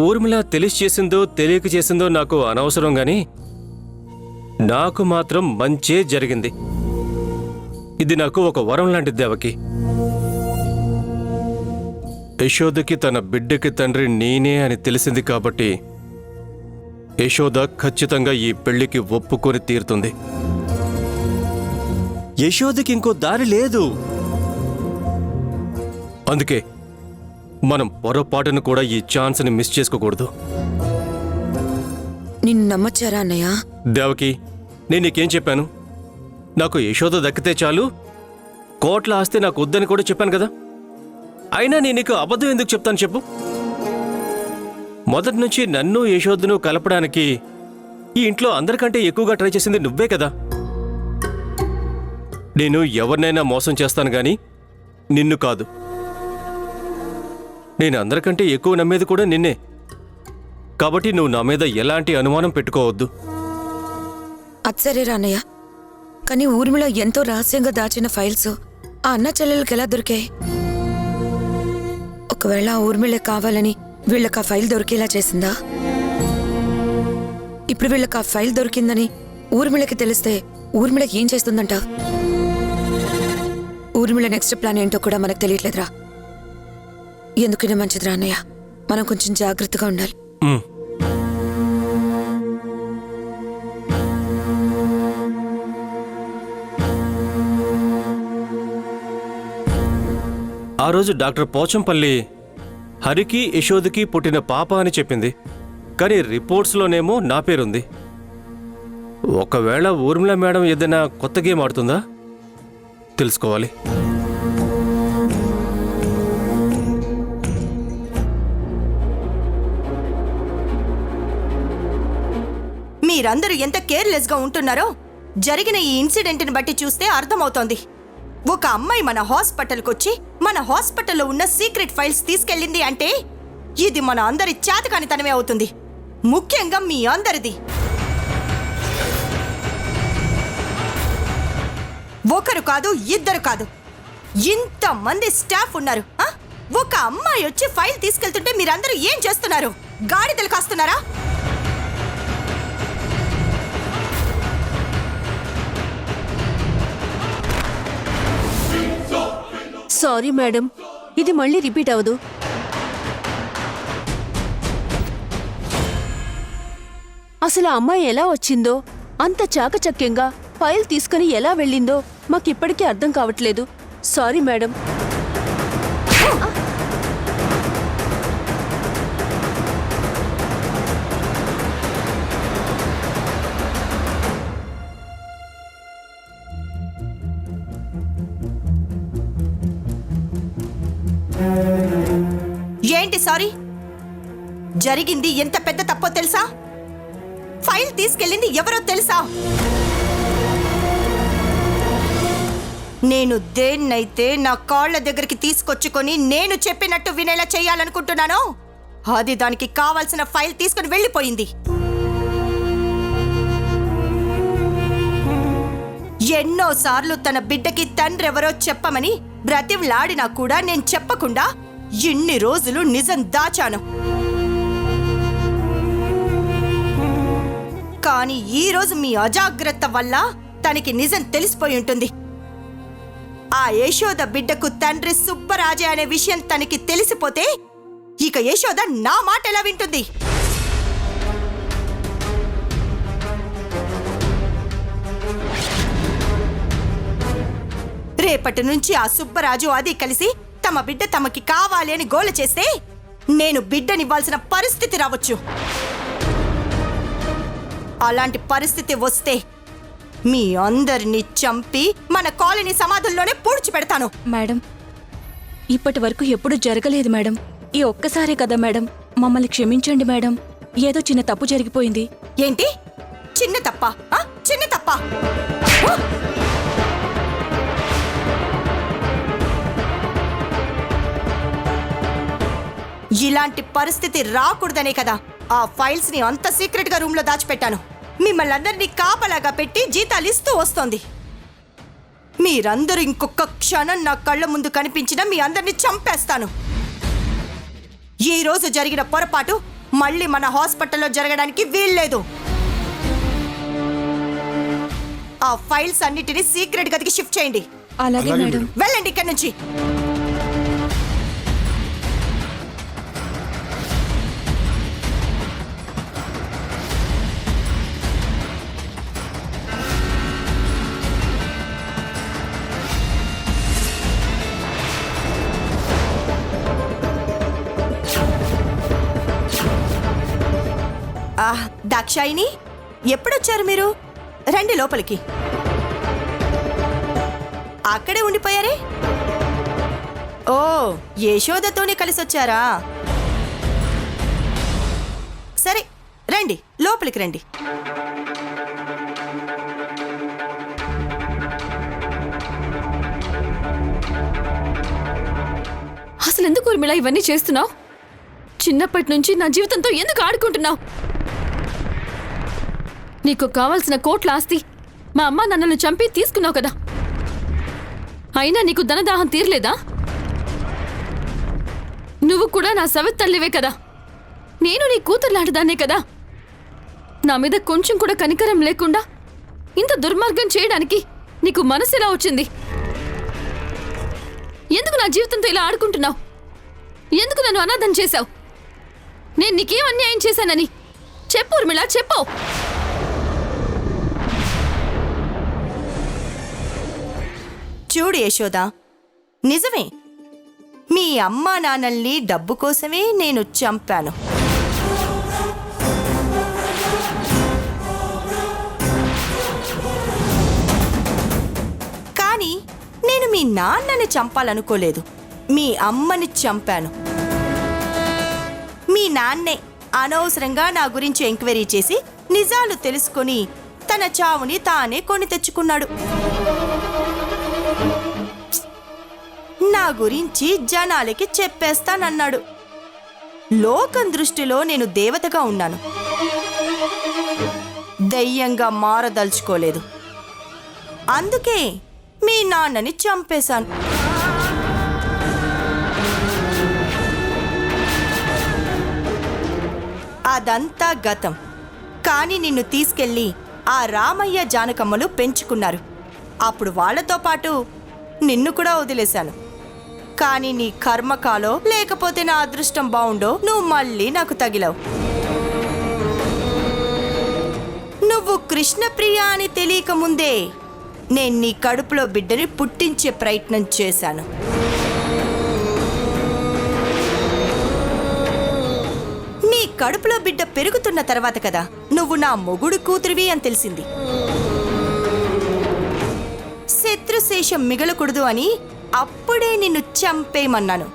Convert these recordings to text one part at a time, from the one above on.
ఊర్మిళ తెలిసి చేసిందో తెలియక చేసిందో నాకు అనవసరం గాని నాకు మాత్రం మంచే జరిగింది. ఇది నాకు ఒక వరం లాంటిది దేవకి. యశోదకి తన బిడ్డకి తండ్రి నేనే అని తెలిసింది కాబట్టి యశోద ఖచ్చితంగా ఈ పెళ్లికి ఒప్పుకొని తీరుతుంది. యశోదకి ఇంకో దారి లేదు. అందుకే మనం పొరపాటును కూడా ఈ ఛాన్స్ని మిస్ చేసుకోకూడదు. నిన్ను నమ్మచ్చారా అన్నయ్య? దేవకి, నేను నీకేం చెప్పాను? నాకు యశోద దక్కితే చాలు, కోట్ల ఆస్తి నాకు వద్దని కూడా చెప్పాను కదా. అయినా నేను నీకు అబద్ధం ఎందుకు చెప్తాను చెప్పు? మొదటి నుంచి నన్ను యశోదను కలపడానికి ఈ ఇంట్లో అందరికంటే ఎక్కువగా ట్రై చేసింది నువ్వే కదా. నేను ఎవరినైనా మోసం చేస్తాను గాని నిన్ను కాదు. నేను అందరికంటే ఎక్కువ నమ్మేది కూడా నిన్నే. కాబట్టి నువ్వు నా మీద ఎలాంటి అనుమానం పెట్టుకోవద్దు. అచ్చరేరా అన్నయ్య, కానీ ఊర్మిళ ఎంతో రహస్యంగా దాచిన ఫైల్స్ ఆ అన్న చెల్లెలకి ఎలా దొరికాయి? ఒకవేళ ఆ ఊర్మిళే కావాలని వీళ్ళకి ఆ ఫైల్ దొరికేలా చేసిందా? ఇప్పుడు వీళ్ళకి ఆ ఫైల్ దొరికిందని ఊర్మిళకి తెలిస్తే ఊర్మిళకి ఏం చేస్తుందంట? ఊర్మిళ నెక్స్ట్ ప్లాన్ ఏంటో కూడా మనకు తెలియట్లేదురా. ఎందుకైనా మంచిదిరా అన్నయ్య, మనం కొంచెం జాగ్రత్తగా ఉండాలి. ఆ రోజు డాక్టర్ పోచంపల్లి హరికి యశోదకి పుట్టిన పాప అని చెప్పింది. కానీ రిపోర్ట్స్లోనేమో నా పేరుంది. ఒకవేళ ఊర్మిళ మేడం ఏదైనా కొత్త గేమ్ ఆడుతుందా? తెలుసుకోవాలి. మీరందరూ ఎంత కేర్లెస్ గా ఉంటున్నారో జరిగిన ఈ ఇన్సిడెంట్ ని బట్టి చూస్తే అర్థమవుతోంది. ఒక అమ్మాయి మన హాస్పిటల్కి వచ్చి మన హాస్పిటల్లో ఉన్న సీక్రెట్ ఫైల్స్ తీసుకెళ్ళింది అంటే ఇది మన అందరి చేతకానితనమే అవుతుంది. ముఖ్యంగా మీ అందరిది. ఒకరు కాదు, ఇద్దరు కాదు, ఇంతమంది స్టాఫ్ ఉన్నారు. ఒక అమ్మాయి వచ్చి ఫైల్ తీసుకెళ్తుంటే మీరందరూ ఏం చేస్తున్నారు? గాడిదలు కాస్తున్నారా? సారీ మేడం, ఇది మళ్ళీ రిపీట్ అవ్వదు. అసలు ఆ అమ్మాయి ఎలా వచ్చిందో, అంత చాకచక్యంగా ఫైల్ తీసుకుని ఎలా వెళ్ళిందో మాకిప్పటికీ అర్థం కావట్లేదు. Sorry madam. ఏంటి సారీ? జరిగింది ఎంత పెద్ద తప్పో తెలుసా? ఫైల్ తీసుకెళ్ళింది ఎవరో తెలుసా? నేను దేన్నైతే నా కాళ్ళ దగ్గరికి తీసుకొచ్చుకొని నేను చెప్పినట్టు వినేలా చేయాలనుకుంటున్నానో అది దానికి కావాల్సిన ఫైల్ తీసుకుని వెళ్ళిపోయింది. ఎన్నోసార్లు తన బిడ్డకి తండ్రెవరో చెప్పమని బ్రతివ్లాడినా కూడా నేను చెప్పకుండా ఇన్ని రోజులు నిజం దాచాను. కానీ ఈ రోజు మీ అజాగ్రత్త వల్ల తనకి నిజం తెలిసిపోయి ఉంటుంది. ఆ యశోద బిడ్డకు తండ్రి సుబ్బరాజే అనే విషయం తనకి తెలిసిపోతే ఇక యశోద నా మాట ఎలా వింటుంది? రేపటి నుంచి ఆ సుబ్బరాజు అది కలిసి తమ బిడ్డ తమకి కావాలి అని గోల చేస్తే నేను బిడ్డనివ్వాల్సిన పరిస్థితి రావచ్చు. అలాంటి పరిస్థితి వస్తే మీ అందరినీ చంపి మన కాలనీ సమాధుల్లోనే పూడ్చిపెడతాను. మేడం, ఇప్పటి వరకు ఎప్పుడూ జరగలేదు మేడం. ఈ ఒక్కసారే కదా మేడం. మమ్మల్ని క్షమించండి మేడం. ఏదో చిన్న తప్పు జరిగిపోయింది. ఏంటి చిన్న తప్ప? చిన్న తప్ప? ఇలాంటి పరిస్థితి రాకూడదనే కదా ఆ ఫైల్స్ ని అంత సీక్రెట్ గా రూమ్ లో దాచిపెట్టాను. మిమ్మల్ని అందరినీ కాపలాగా పెట్టి జీతాలు ఇస్తూ వస్తోంది. మీరందరూ ఇంకొక క్షణం నా కళ్ళ ముందు కనిపించినా మీ అందరినీ చంపేస్తాను. ఈ రోజు జరిగిన పొరపాటు మళ్ళీ మన హాస్పిటల్లో జరగడానికి వీల్లేదు. ఆ ఫైల్స్ అన్నిటినీ సీక్రెట్ గదికి షిఫ్ట్ చేయండి. అలాగే మేడం. వెళ్ళండి ఇక్కడి నుంచి. దాక్షాయిని, ఎప్పుడొచ్చారు మీరు? రండి లోపలికి. అక్కడే ఉండిపోయారే? ఓ, యశోదతోనే కలిసొచ్చారా? సరే రండి, లోపలికి రండి. అసలు ఎందుకు ఊర్మిళ ఇవన్నీ చేస్తున్నావు? చిన్నప్పటి నుంచి నా జీవితంతో ఎందుకు ఆడుకుంటున్నావు? నీకు కావాల్సిన కోట్ల ఆస్తి మా అమ్మ నన్ను చంపి తీసుకున్నావు కదా, అయినా నీకు ధనదాహం తీరలేదా? నువ్వు కూడా నా సవతి తల్లివే కదా, నేను నీ కూతురులాంటిదాన్నే కదా. నా మీద కొంచెం కూడా కనికరం లేకుండా ఇంత దుర్మార్గం చేయడానికి నీకు మనసు ఎలా వచ్చింది? ఎందుకు నా జీవితంతో ఇలా ఆడుకుంటున్నావు? ఎందుకు నన్ను అనాథం చేశావు? నేను నీకేం అన్యాయం చేశానని చెప్పు ఊర్మిళ, చెప్పు. చూడు యశోద, నిజమే, మీ అమ్మా నాన్నల్ని డబ్బు కోసమే నేను చంపాను. కానీ నేను మీ నాన్నని చంపాలనుకోలేదు, మీ అమ్మని చంపాను. మీ నాన్నే అనవసరంగా నా గురించి ఎంక్వైరీ చేసి నిజాలు తెలుసుకొని తన చావుని తానే కొని తెచ్చుకున్నాడు. నా గురించి జనాలకి చెప్పేస్తానన్నాడు. లోకం దృష్టిలో నేను దేవతగా ఉన్నాను, దయ్యంగా మారదలుచుకోలేదు. అందుకే మీ నాన్నని చంపేశాను. అదంతా గతం. కానీ నిన్ను తీసుకెళ్ళి ఆ రామయ్య జానకమ్మలు పెంచుకున్నారు. అప్పుడు వాళ్లతో పాటు నిన్ను కూడా వదిలేశాను. కానీ నీ కర్మకాలో లేకపోతే నా అదృష్టం బావుండో నువ్వు మళ్ళీ నాకు తగిలావు. నువ్వు కృష్ణప్రియ అని తెలియక ముందే నేను నీ కడుపులో బిడ్డని పుట్టించే ప్రయత్నం చేశాను. నీ కడుపులో బిడ్డ పెరుగుతున్న తర్వాత కదా నువ్వు నా మొగుడు కూతురివి అని తెలిసింది. శత్రుశేషం మిగలకూడదు అని అప్పుడే నిన్ను చంపేయమన్నాను.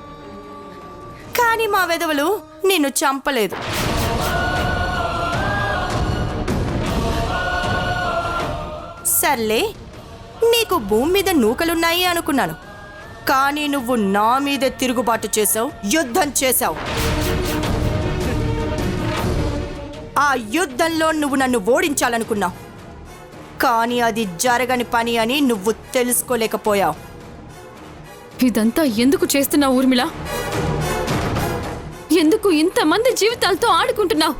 కానీ మా వెధవలు నిన్ను చంపలేదు. సర్లే, నీకు భూమి మీద నూకలున్నాయి అనుకున్నాను. కానీ నువ్వు నా మీదే తిరుగుబాటు చేసావు, యుద్ధం చేశావు. ఆ యుద్ధంలో నువ్వు నన్ను ఓడించాలనుకున్నావు. కానీ అది జరగని పని అని నువ్వు తెలుసుకోలేకపోయావు. ఇదంతా ఎందుకు చేస్తున్నావు ఊర్మిళ? ఎందుకు ఇంతమంది జీవితాలతో ఆడుకుంటున్నావు?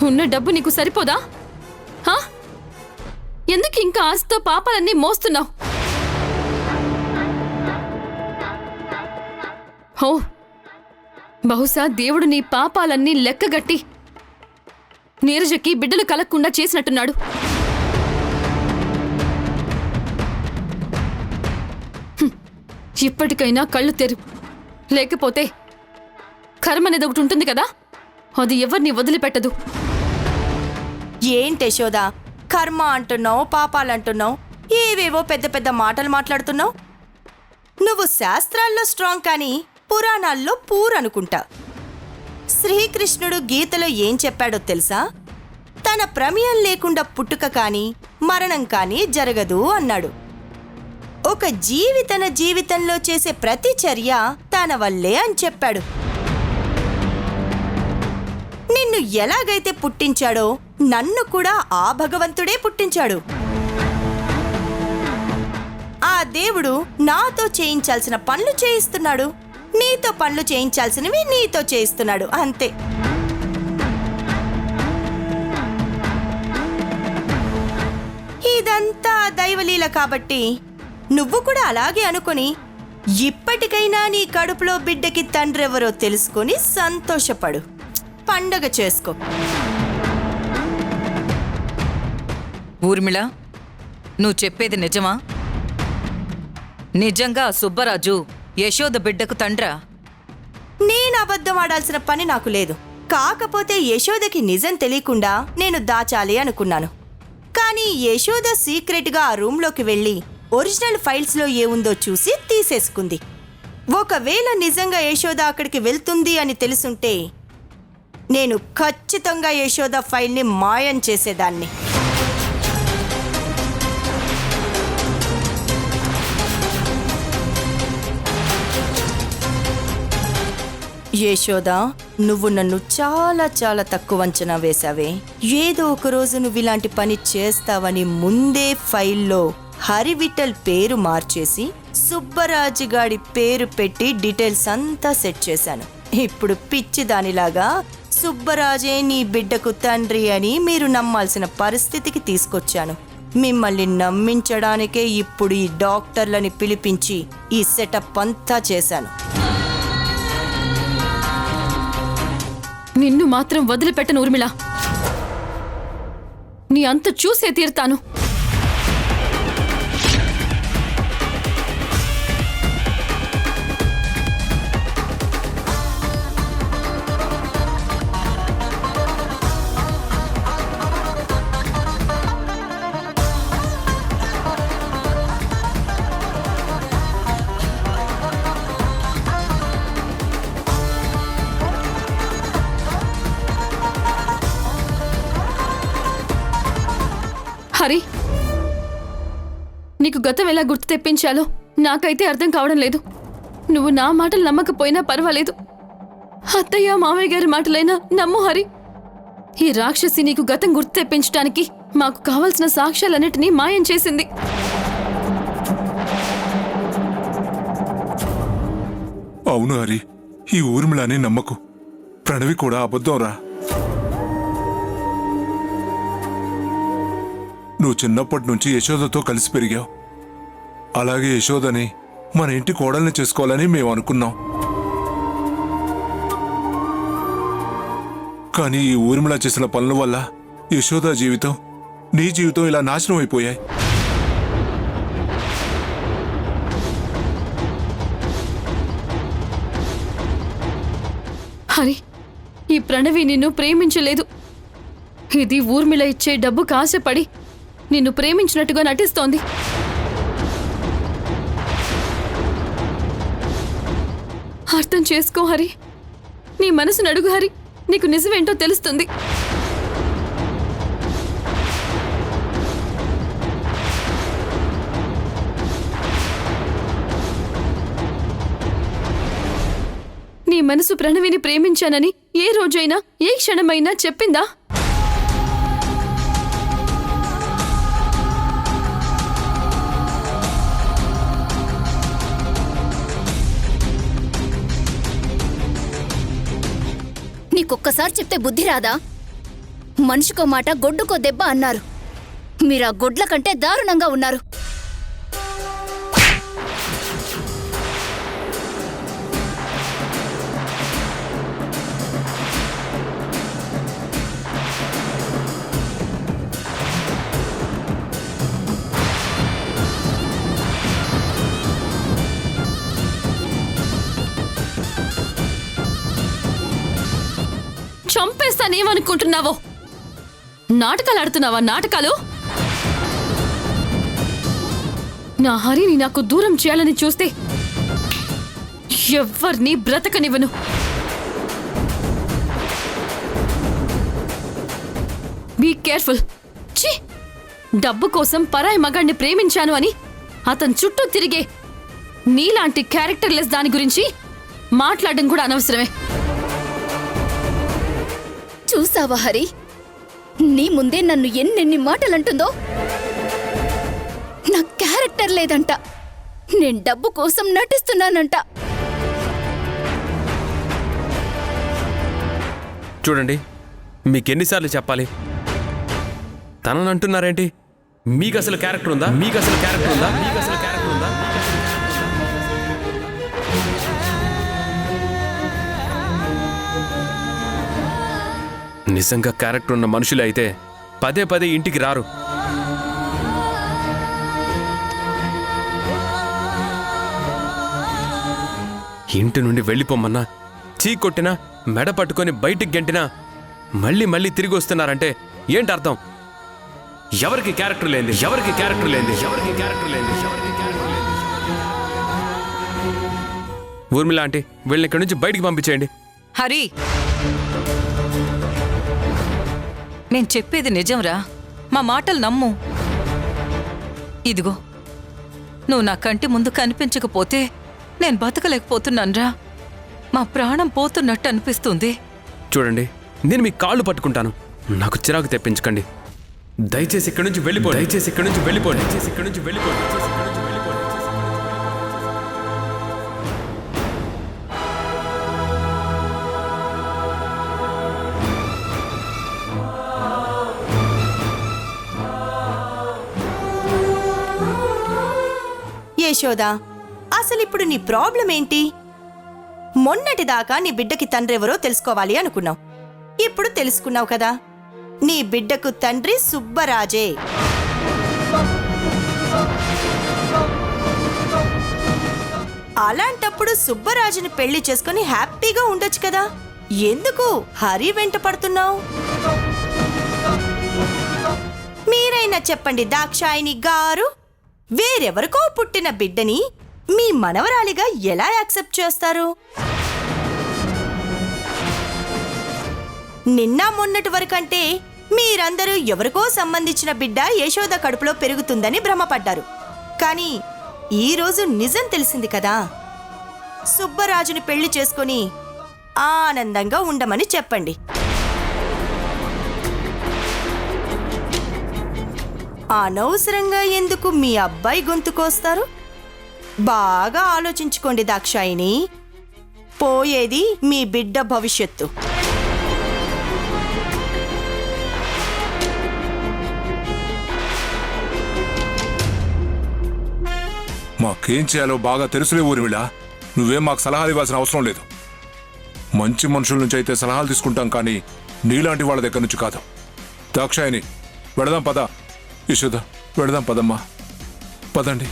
ఉన్న డబ్బు నీకు సరిపోదా? ఎందుకు ఇంకా ఆస్తితో పాపాలన్నీ మోస్తున్నావు? ఓ, బహుశా దేవుడు నీ పాపాలన్నీ లెక్కగట్టి నీరజకి బిడ్డలు కలగకుండా చేసినట్టున్నాడు. ఇప్పటికైనా కళ్ళు తెరు, లేకపోతే కర్మ అనేది ఒకటి ఉంటుంది కదా, అది ఎవరిని వదిలిపెట్టదు. ఏంటి యశోద, కర్మ అంటున్నావు, పాపాలంటున్నావు, ఏవేవో పెద్ద పెద్ద మాటలు మాట్లాడుతున్నావు. నువ్వు శాస్త్రాల్లో స్ట్రాంగ్ కానీ పురాణాల్లో పూర్ అనుకుంటా. శ్రీకృష్ణుడు గీతలో ఏం చెప్పాడో తెలుసా? తన ప్రమేయం లేకుండా పుట్టుక కానీ మరణం కానీ జరగదు అన్నాడు. ఒక జీవి తన జీవితంలో చేసే ప్రతి చర్య తన వల్లే అని చెప్పాడు. నిన్ను ఎలాగైతే పుట్టించాడో నన్ను కూడా ఆ భగవంతుడే పుట్టించాడు. ఆ దేవుడు నాతో చేయించాల్సిన పనులు చేయిస్తున్నాడు. నీతో పనులు చేయించాల్సినవి నీతో చేయిస్తున్నాడు అంతే. ఇదంతా దైవలీల కాబట్టి నువ్వు కూడా అలాగే అనుకొని ఇప్పటికైనా నీ కడుపులో బిడ్డకి తండ్రెవరో తెలుసుకొని సంతోషపడు, పండగ చేసుకో. ఊర్మిళ, నువ్వు చెప్పేది నిజమా? నిజంగా సుబ్బరాజు యశోద బిడ్డకు తండ్రా? నేను అబద్ధం ఆడాల్సిన పని నాకు లేదు. కాకపోతే యశోదకి నిజం తెలియకుండా నేను దాచాలి అనుకున్నాను. కానీ యశోద సీక్రెట్గా ఆ రూమ్లోకి వెళ్ళి ఒరిజినల్ ఫైల్స్లో ఏముందో చూసి తీసేసుకుంది. ఒకవేళ నిజంగా యశోద అక్కడికి వెళ్తుంది అని తెలుసుంటే నేను ఖచ్చితంగా యశోద ఫైల్ని మాయం చేసేదాన్ని. యశోద, నువ్వు నన్ను చాలా చాలా తక్కువ అంచనా వేశావే. ఏదో ఒక రోజు నువ్వు ఇలాంటి పని చేస్తావని ముందే ఫైల్లో హరివిఠల్ పేరు మార్చేసి సుబ్బరాజు గాడి పేరు పెట్టి డీటెయిల్స్ అంతా సెట్ చేశాను. ఇప్పుడు పిచ్చి దానిలాగా సుబ్బరాజే నీ బిడ్డకు తండ్రి అని మీరు నమ్మాల్సిన పరిస్థితికి తీసుకొచ్చాను. మిమ్మల్ని నమ్మించడానికే ఇప్పుడు ఈ డాక్టర్లని పిలిపించి ఈ సెటప్ అంతా చేశాను. నిన్ను మాత్రం వదిలిపెట్టను ఊర్మిళ. నీ అంత చూసే తీరుతాను. హరి, నీకు గతం ఎలా గుర్తు తెప్పించాలో నాకైతే అర్థం కావడం లేదు. నువ్వు నా మాటలు నమ్మకపోయినా పర్వాలేదు, అత్తయ్య మామయ్య గారి మాటలైనా నమ్ము హరి. ఈ రాక్షసి నీకు గతం గుర్తు తెప్పించడానికి మాకు కావలసిన సాక్ష్యాలన్నిటినీ మాయం చేసింది. అవును హరి, ఈ ఊర్మిళని నమ్మకు. ప్రణవి కూడా అబద్ధం రా. నువ్వు చిన్నప్పటి నుంచి యశోదతో కలిసి పెరిగావు. అలాగే యశోదని మన ఇంటి కోడల్ని చేసుకోవాలని మేము అనుకున్నాం. కానీ ఈ ఊర్మిళ చేసిన పనుల వల్ల యశోద జీవితం, నీ జీవితం ఇలా నాశనం అయిపోయాయి. హరి, ఈ ప్రణవి నిన్ను ప్రేమించలేదు. ఇది ఊర్మిళ ఇచ్చే డబ్బు కాశపడి నిన్ను ప్రేమించినట్టుగా నటిస్తోంది. అర్థం చేసుకో హరి, నీ మనసును అడుగు హరి, నీకు నిజమేంటో తెలుస్తుంది. నీ మనసు ప్రణవిని ప్రేమించానని ఏ రోజైనా ఏ క్షణమైనా చెప్పిందా? నీకొక్కసారి చెప్తే బుద్ధి రాదా? మనిషికో మాట గొడ్డుకో దెబ్బ అన్నారు. మీరా గొడ్ల కంటే దారుణంగా ఉన్నారు. చంపేస్తానేమనుకుంటున్నావో? నాటకాలు ఆడుతున్నావా? నాటకాలు? నా హరిని నాకు దూరం చేయాలని చూస్తే ఎవ్వర్ని బ్రతకనివ్వను. Be careful. ఛీ, డబ్బు కోసం పరాయి మగాడిని ప్రేమించాను అని అతని చుట్టూ తిరిగే నీలాంటి క్యారెక్టర్లెస్ దాని గురించి మాట్లాడడం కూడా అనవసరమే. చూసావా హరి, నీ ముందే నన్ను ఎన్నెన్ని మాటలంటుందో. నా క్యారెక్టర్ లేదంట, నేను డబ్బు కోసం నటిస్తున్నానంట. చూడండి, మీకెన్నిసార్లు చెప్పాలి? తనని అంటున్నారేంటి? మీకు అసలు క్యారెక్టర్ ఉందా? మీకు అసలు క్యారెక్టర్ ఉందా? మీకు అసలు క్యారెక్టర్ ఉందా? నిజంగా క్యారెక్టర్ ఉన్న మనుషులు అయితే పదే పదే ఇంటికి రారు. ఇంటి నుండి వెళ్ళిపోమన్నా, చీ కొట్టినా, మెడ పట్టుకొని బయటికి గెంటినా మళ్ళీ మళ్ళీ తిరిగి వస్తున్నారంటే ఏంటి అర్థం? ఎవరికి క్యారెక్టర్ లేంది? ఎవరికి క్యారెక్టర్ లేంది? ఎవరికి క్యారెక్టర్ లేంది? ఎవరికి క్యారెక్టర్ లేంది? ఊర్మిళ ఆంటీ, వీళ్ళని ఇక్కడి నుంచి బయటికి పంపించేయండి. హరి, నేను చెప్పేది నిజంరా. మా మాటలు నమ్ము. ఇదిగో, నువ్వు నా కంటి ముందు కనిపించకపోతే నేను బతకలేకపోతున్నాన్రా. మా ప్రాణం పోతున్నట్టు అనిపిస్తుంది. చూడండి, నేను మీ కాళ్ళు పట్టుకుంటాను. నాకు చిరాకు తెప్పించకండి. దయచేసి ఇక్కడి నుంచి వెళ్ళిపోండి. దయచేసి ఇక్కడి నుంచి వెళ్ళిపోండి. దయచేసి ఇక్కడి నుంచి వెళ్ళిపోండి. దయచేసి ఇక్కడి నుంచి వెళ్ళిపోండి. యశోదా, అసలు ఇప్పుడు నీ ప్రాబ్లం ఏంటి? మొన్నటిదాకా నీ బిడ్డకి తండ్రెవరో తెలుసుకోవాలి అనుకున్నావు. ఇప్పుడు తెలుసుకున్నావు కదా. నీ బిడ్డకు తండ్రి సుబ్బరాజే. అలాంటప్పుడు సుబ్బరాజుని పెళ్లి చేసుకుని హ్యాపీగా ఉండొచ్చు కదా. ఎందుకు హరి వెంట పడుతున్నావు? మీరైనా చెప్పండి దాక్షాయిని గారు, వేరెవరికో పుట్టిన బిడ్డని మీ మనవరాలిగా ఎలా యాక్సెప్ట్ చేస్తారు? నిన్న మొన్నటి వరకంటే మీరందరూ ఎవరికో సంబంధించిన బిడ్డ యశోద కడుపులో పెరుగుతుందని భ్రమపడ్డారు. కానీ ఈరోజు నిజం తెలిసింది కదా. సుబ్బరాజుని పెళ్లి చేసుకుని ఆనందంగా ఉండమని చెప్పండి. అనవసరంగా ఎందుకు మీ అబ్బాయి గొంతుకొస్తారు? బాగా ఆలోచించుకోండి దాక్షాయిని. పోయేది మీ బిడ్డ భవిష్యత్తు. మాకేం చేయాలో బాగా తెలుసులే ఊర్మిళ. నువ్వేం మాకు సలహాలు ఇవ్వాల్సిన అవసరం లేదు. మంచి మనుషుల నుంచి అయితే సలహాలు తీసుకుంటాం, కానీ నీలాంటి వాళ్ళ దగ్గర నుంచి కాదు. దాక్షాయిని, వెళదాం పద. యశోద, వెళదాం పదమ్మా. పదండి.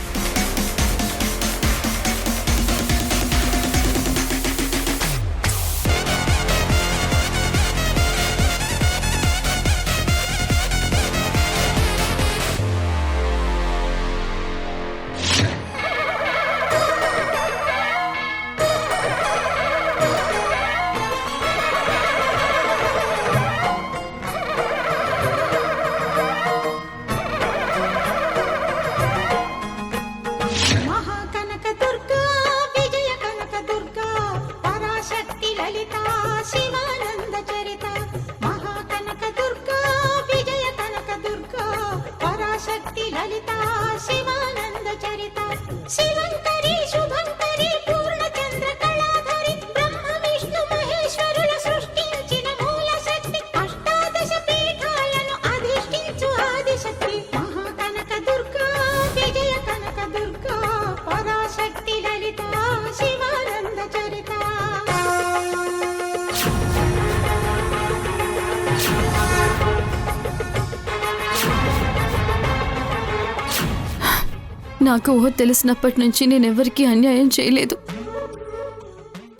నాకు ఊహ తెలిసినప్పటి నుంచి నేనెవ్వరికీ అన్యాయం చేయలేదు.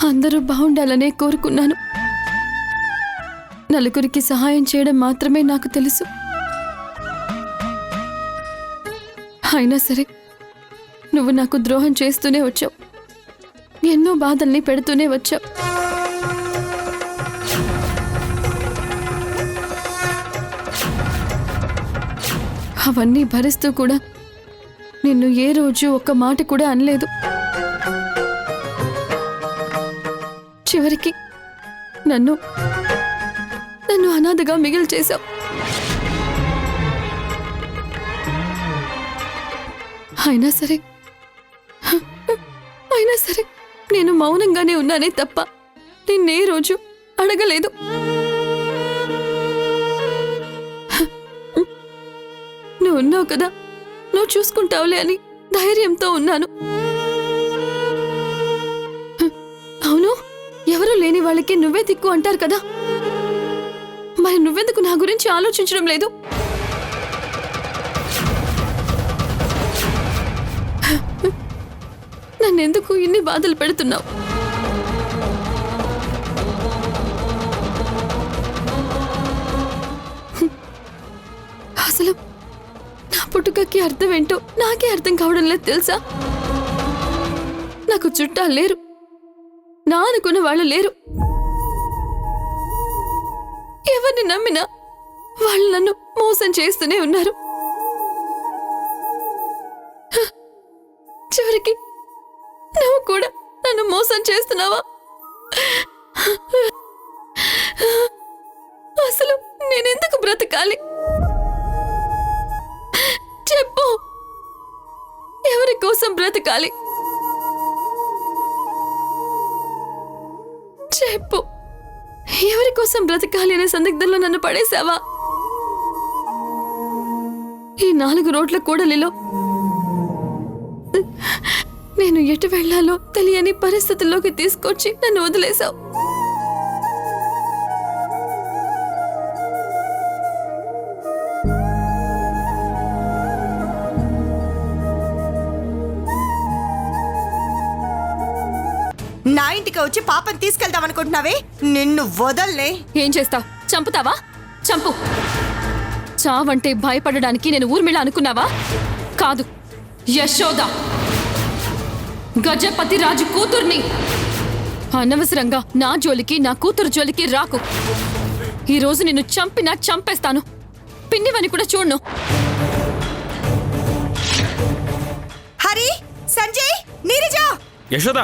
అందరూ బాగుండాలనే కోరుకున్నాను. నలుగురికి సహాయం చేయడం మాత్రమే నాకు తెలుసు. అయినా సరే నువ్వు నాకు ద్రోహం చేస్తూనే వచ్చావు. ఎన్నో బాధల్ని పెడుతూనే వచ్చావు. అవన్నీ భరిస్తూ కూడా నిన్ను ఏ రోజు ఒక్క మాట కూడా అనలేదు. చివరికి నన్ను అనాథగా మిగిలి చేశావు. అయినా సరే నేను మౌనంగానే ఉన్నానే తప్ప నిన్నే రోజు అడగలేదు. ఉన్నావు కదా, నువ్వు చూసుకుంటావులే అని ధైర్యంతో ఉన్నాను. అవును, ఎవరూ లేని వాళ్ళకి నువ్వే దిక్కు అంటారు కదా, మరి నువ్వెందుకు నా గురించి ఆలోచించడం లేదు? నన్నెందుకు ఇన్ని బాధలు పెడుతున్నావు? అసలు నా పుట్టుకకి అర్థం ఏంటో నాకే అర్థం కావడం లేదు తెలుసా? నాకు చుట్టాలు లేరు, నా అనుకున్న వాళ్ళు లేరు. ఎవరిని నమ్మినా వాళ్ళు నన్ను మోసం చేస్తూనే ఉన్నారు. చివరికి నువ్వు కూడా నన్ను మోసం చేస్తున్నావా? అసలు నేనెందుకు బ్రతకాలి చెప్పు? ఎవరి కోసం బ్రతకాలి చెప్పు? ఎవరి కోసం బ్రతకాలి అనే సందిగ్ధంలో నన్ను పడేశావా? ఈ 4 రోడ్ల కూడలిలో నేను ఎటు వెళ్లాలో తెలియని పరిస్థితుల్లోకి తీసుకొచ్చి నన్ను వదిలేశావు. నా ఇంటికి వచ్చి పాపని తీసుకెళ్దాం అనుకుంటున్నావే, నిన్ను వదల్నే. ఏం చేస్తావు? చంపుతావా? చంపు. చావంటే భయపడడానికి నేను ఊర్మిళ అనుకున్నావా? కాదు, యశోద, గజపతి రాజు కూతుర్ని. అనవసరంగా నా జోలికి, నా కూతురు జోలికి రాకు. ఈ రోజు నిన్ను చంపినా చంపేస్తాను. పిన్నివని కూడా చూడను. హరి, సంజయ్, నీరజ, యశోద